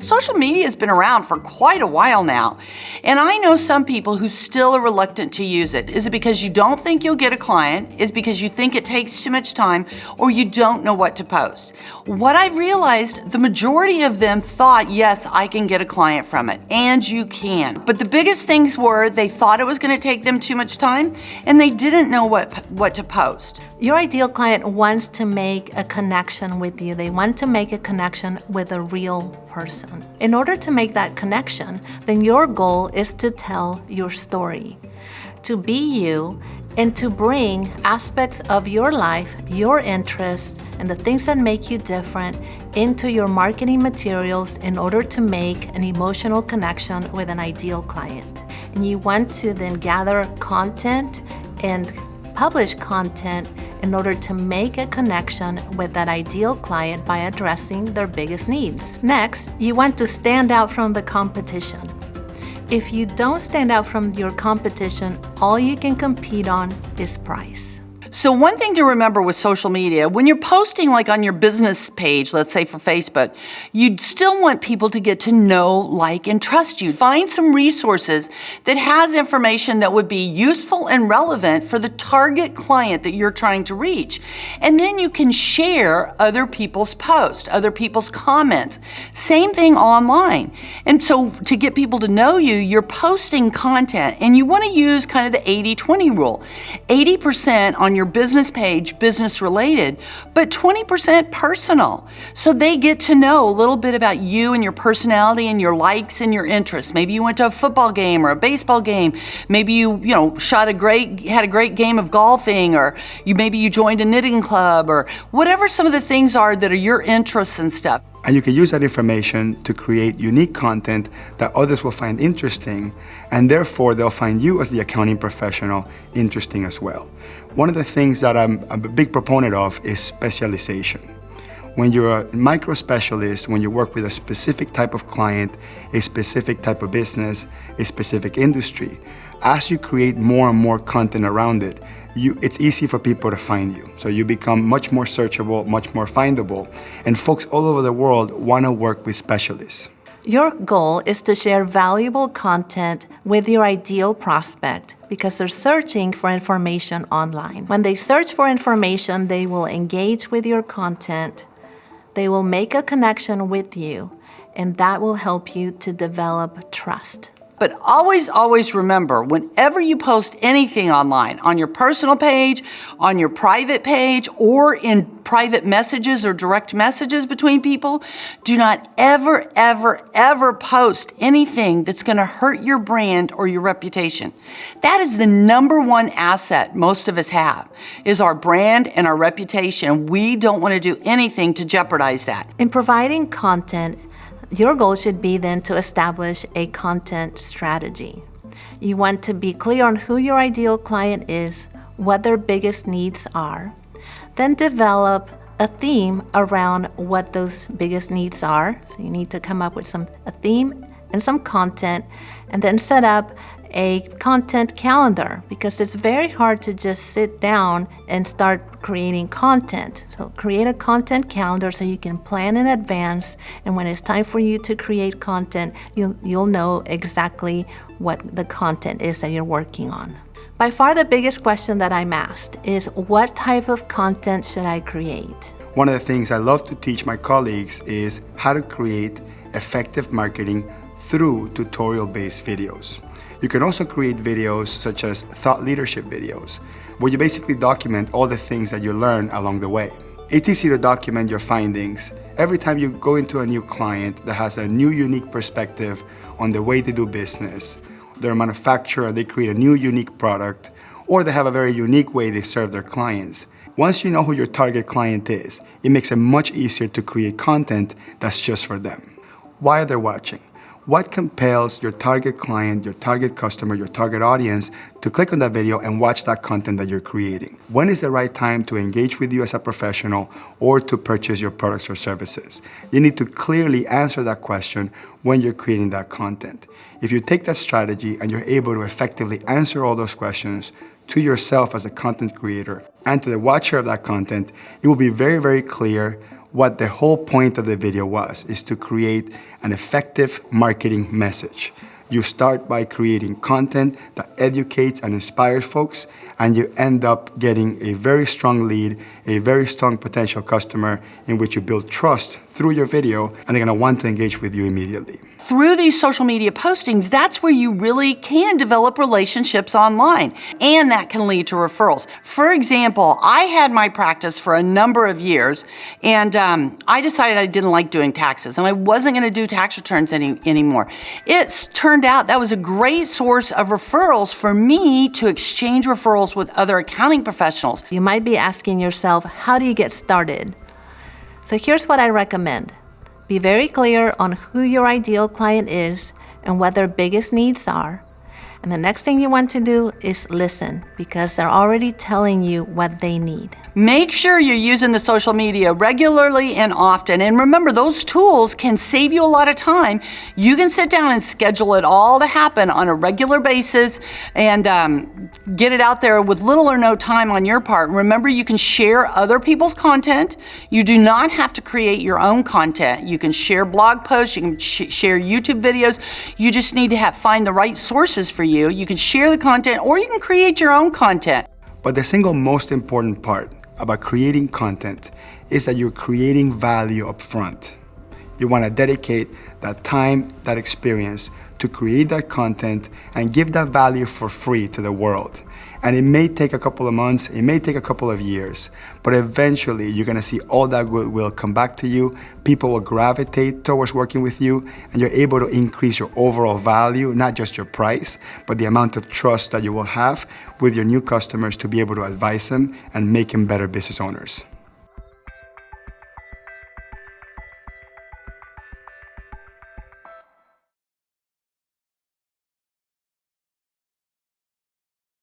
Social media has been around for quite a while now, and I know some people who still are reluctant to use it. Is it because you don't think you'll get a client? Is it because you think it takes too much time, or you don't know what to post? What I've realized, the majority of them thought, yes, I can get a client from it, and you can. But the biggest things were they thought it was going to take them too much time, and they didn't know what to post. Your ideal client wants to make a connection with you. They want to make a connection with a real person. In order to make that connection, then your goal is to tell your story, to be you, and to bring aspects of your life, your interests, and the things that make you different into your marketing materials in order to make an emotional connection with an ideal client. And you want to then gather content and publish content in order to make a connection with that ideal client by addressing their biggest needs. Next, you want to stand out from the competition. If you don't stand out from your competition, all you can compete on is price. So one thing to remember with social media, when you're posting like on your business page, let's say for Facebook, you'd still want people to get to know, like, and trust you. Find some resources that has information that would be useful and relevant for the target client that you're trying to reach. And then you can share other people's posts, other people's comments. Same thing online. And so to get people to know you, you're posting content, and you want to use kind of the 80-20 rule. 80% on your business page, business related, but 20% personal. So they get to know a little bit about you and your personality and your likes and your interests. Maybe you went to a football game or a baseball game. Maybe you had a great game of golfing, or maybe you joined a knitting club, or whatever some of the things are that are your interests and stuff. And you can use that information to create unique content that others will find interesting, and therefore they'll find you as the accounting professional interesting as well. One of the things that I'm a big proponent of is specialization. When you're a micro specialist, when you work with a specific type of client, a specific type of business, a specific industry, as you create more and more content around it, it's easy for people to find you. So you become much more searchable, much more findable, and folks all over the world want to work with specialists. Your goal is to share valuable content with your ideal prospect because they're searching for information online. When they search for information, they will engage with your content, they will make a connection with you, and that will help you to develop trust. But always, always remember, whenever you post anything online, on your personal page, on your private page, or in private messages or direct messages between people, do not ever, ever, ever post anything that's going to hurt your brand or your reputation. That is the number one asset most of us have, is our brand and our reputation. We don't want to do anything to jeopardize that. In providing content, your goal should be then to establish a content strategy. You want to be clear on who your ideal client is, what their biggest needs are, then develop a theme around what those biggest needs are. So you need to come up with a theme and some content, and then set up a content calendar, because it's very hard to just sit down and start creating content. So create a content calendar so you can plan in advance, and when it's time for you to create content, you'll know exactly what the content is that you're working on. By far the biggest question that I'm asked is, what type of content should I create? One of the things I love to teach my colleagues is how to create effective marketing through tutorial-based videos. You can also create videos such as thought leadership videos, where you basically document all the things that you learn along the way. It's easy to document your findings. Every time you go into a new client that has a new unique perspective on the way they do business, they're a manufacturer, they create a new unique product, or they have a very unique way they serve their clients. Once you know who your target client is, it makes it much easier to create content that's just for them. Why are they watching? What compels your target client, your target customer, your target audience to click on that video and watch that content that you're creating? When is the right time to engage with you as a professional or to purchase your products or services? You need to clearly answer that question when you're creating that content. If you take that strategy and you're able to effectively answer all those questions to yourself as a content creator and to the watcher of that content, it will be very, very clear what the whole point of the video was, is to create an effective marketing message. You start by creating content that educates and inspires folks, and you end up getting a very strong lead, a very strong potential customer in which you build trust through your video, and they're gonna want to engage with you immediately. Through these social media postings, that's where you really can develop relationships online, and that can lead to referrals. For example, I had my practice for a number of years, and I decided I didn't like doing taxes, and I wasn't gonna do tax returns anymore. It's turned out that was a great source of referrals for me to exchange referrals with other accounting professionals. You might be asking yourself, how do you get started? So here's what I recommend. Be very clear on who your ideal client is and what their biggest needs are. And the next thing you want to do is listen, because they're already telling you what they need. Make sure you're using the social media regularly and often. And remember, those tools can save you a lot of time. You can sit down and schedule it all to happen on a regular basis and get it out there with little or no time on your part. Remember, you can share other people's content. You do not have to create your own content. You can share blog posts, you can share YouTube videos. You just need to find the right sources for you. You can share the content, or you can create your own content. But the single most important part about creating content is that you're creating value up front. You want to dedicate that time, that experience to create that content and give that value for free to the world. And it may take a couple of months, it may take a couple of years, but eventually you're gonna see all that goodwill come back to you. People will gravitate towards working with you, and you're able to increase your overall value, not just your price, but the amount of trust that you will have with your new customers to be able to advise them and make them better business owners.